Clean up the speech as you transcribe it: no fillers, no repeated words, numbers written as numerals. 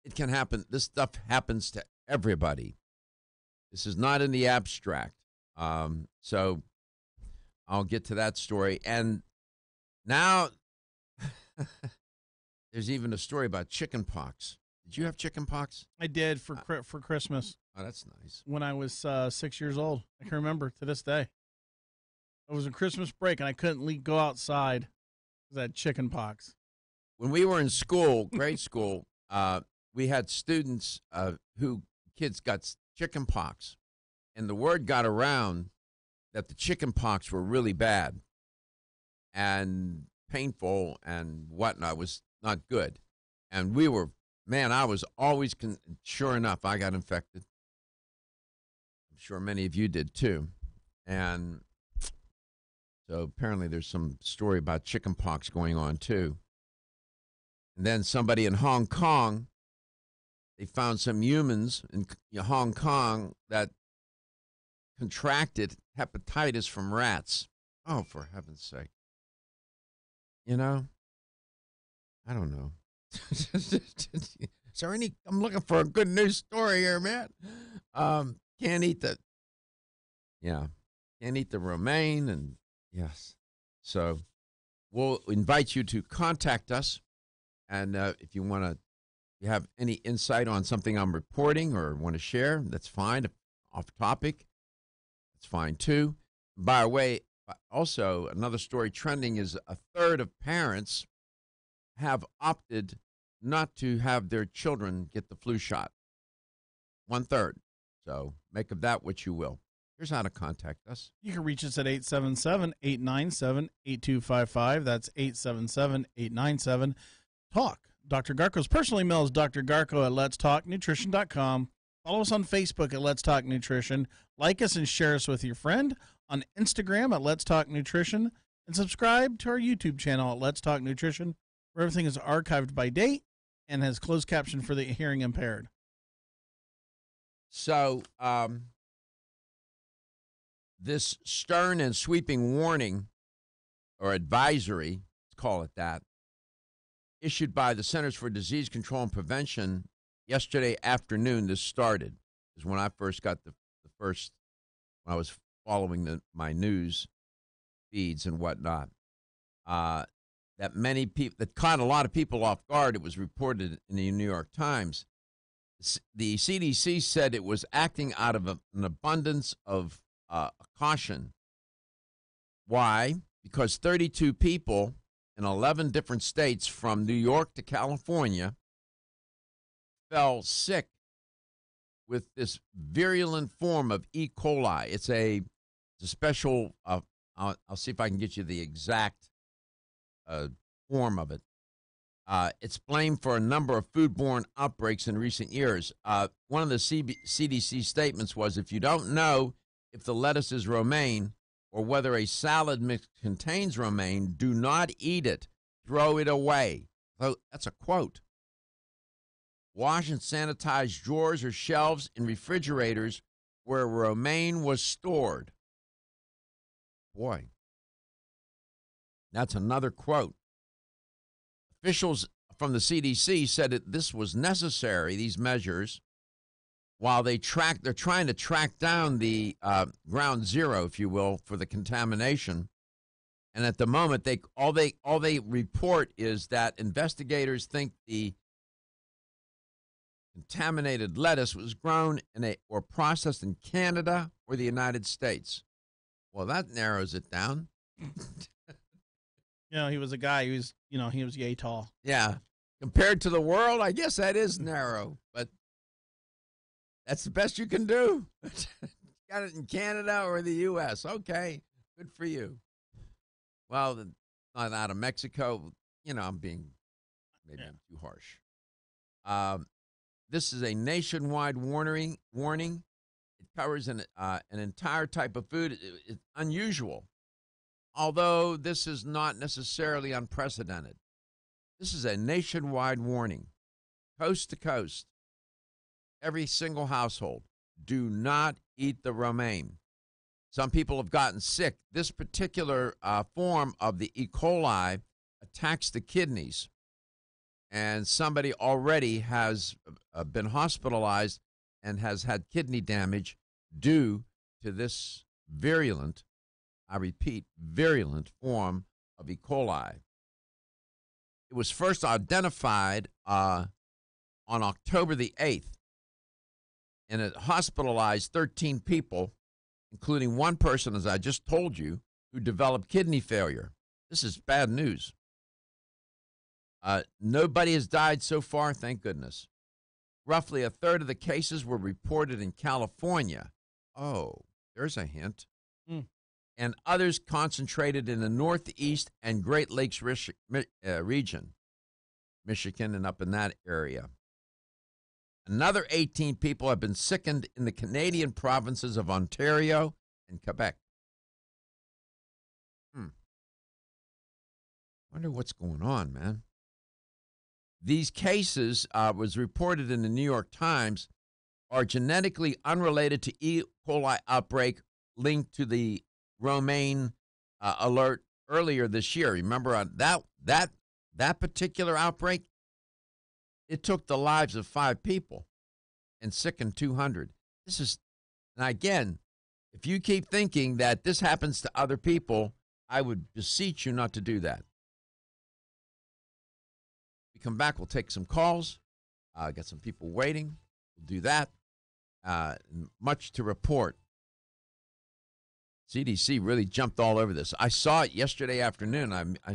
it can happen. This stuff happens to everybody. This is not in the abstract. So I'll get to that story. And now there's even a story about chicken pox. Did you have chicken pox? I did for Christmas. Oh, that's nice. When I was 6 years old. I can remember to this day. It was a Christmas break, and I couldn't go outside because I had chicken pox. When we were in school, grade school, we had students kids got chicken pox. And the word got around that the chicken pox were really bad and painful and whatnot. It was not good. And I was always, sure enough, I got infected. I'm sure many of you did too. And so apparently there's some story about chicken pox going on too. And then somebody in Hong Kong, they found some humans in Hong Kong that contracted hepatitis from rats. Oh, for heaven's sake. I don't know. Is there I'm looking for a good news story here, man. Can't eat the romaine, and yes. So we'll invite you to contact us. And if you have any insight on something I'm reporting or want to share, that's fine. If off topic, that's fine too. By the way, also another story trending is a third of parents have opted not to have their children get the flu shot. 1/3. So make of that what you will. Here's how to contact us. You can reach us at 877-897-8255. That's 877-897-TALK. Dr. Garko's personal email is drgarko@letstalknutrition.com. Follow us on Facebook at Let's Talk Nutrition. Like us and share us with your friend. On Instagram at Let's Talk Nutrition. And subscribe to our YouTube channel at Let's Talk Nutrition, where everything is archived by date and has closed caption for the hearing impaired. So, this stern and sweeping warning or advisory, let's call it that, issued by the Centers for Disease Control and Prevention yesterday afternoon. This started is when I first got when I was following my news feeds and whatnot. That many people, that caught a lot of people off guard. It was reported in the New York Times. The CDC said it was acting out of an abundance of caution. Why? Because 32 people in 11 different states from New York to California fell sick with this virulent form of E. coli. It's a special, I'll see if I can get you the exact form of it. It's blamed for a number of foodborne outbreaks in recent years. One of the CDC statements was, if you don't know if the lettuce is romaine or whether a salad mix contains romaine, do not eat it. Throw it away. So that's a quote. Wash and sanitize drawers or shelves in refrigerators where romaine was stored. Boy, that's another quote. Officials from the CDC said that this was necessary, these measures, while they're trying to track down the ground zero, if you will, for the contamination. And at the moment, all they report is that investigators think the contaminated lettuce was grown or processed in Canada or the United States. Well, that narrows it down. He was a guy who was, he was yay tall. Yeah. Compared to the world, I guess that is narrow, but that's the best you can do. Got it in Canada or the U.S. Okay, good for you. Well, not out of Mexico. I'm being maybe too harsh. This is a nationwide warning. It covers an entire type of food. It's unusual, although this is not necessarily unprecedented. This is a nationwide warning, coast to coast. Every single household, do not eat the romaine. Some people have gotten sick. This particular form of the E. coli attacks the kidneys. and somebody already has been hospitalized and has had kidney damage due to this virulent, I repeat, virulent form of E. coli. It was first identified on October the 8th, and it hospitalized 13 people, including one person, as I just told you, who developed kidney failure. This is bad news. Nobody has died so far, thank goodness. Roughly a third of the cases were reported in California. Oh, there's a hint. And others concentrated in the Northeast and Great Lakes region, Michigan and up in that area. Another 18 people have been sickened in the Canadian provinces of Ontario and Quebec. Wonder what's going on, man. These cases, was reported in the New York Times, are genetically unrelated to E. coli outbreak linked to the Romaine alert earlier this year. Remember on that particular outbreak? It took the lives of 5 people and sickened 200. This is, and again, if you keep thinking that this happens to other people, I would beseech you not to do that. We come back, we'll take some calls. Got some people waiting. We'll do that. Much to report. CDC really jumped all over this. I saw it yesterday afternoon. I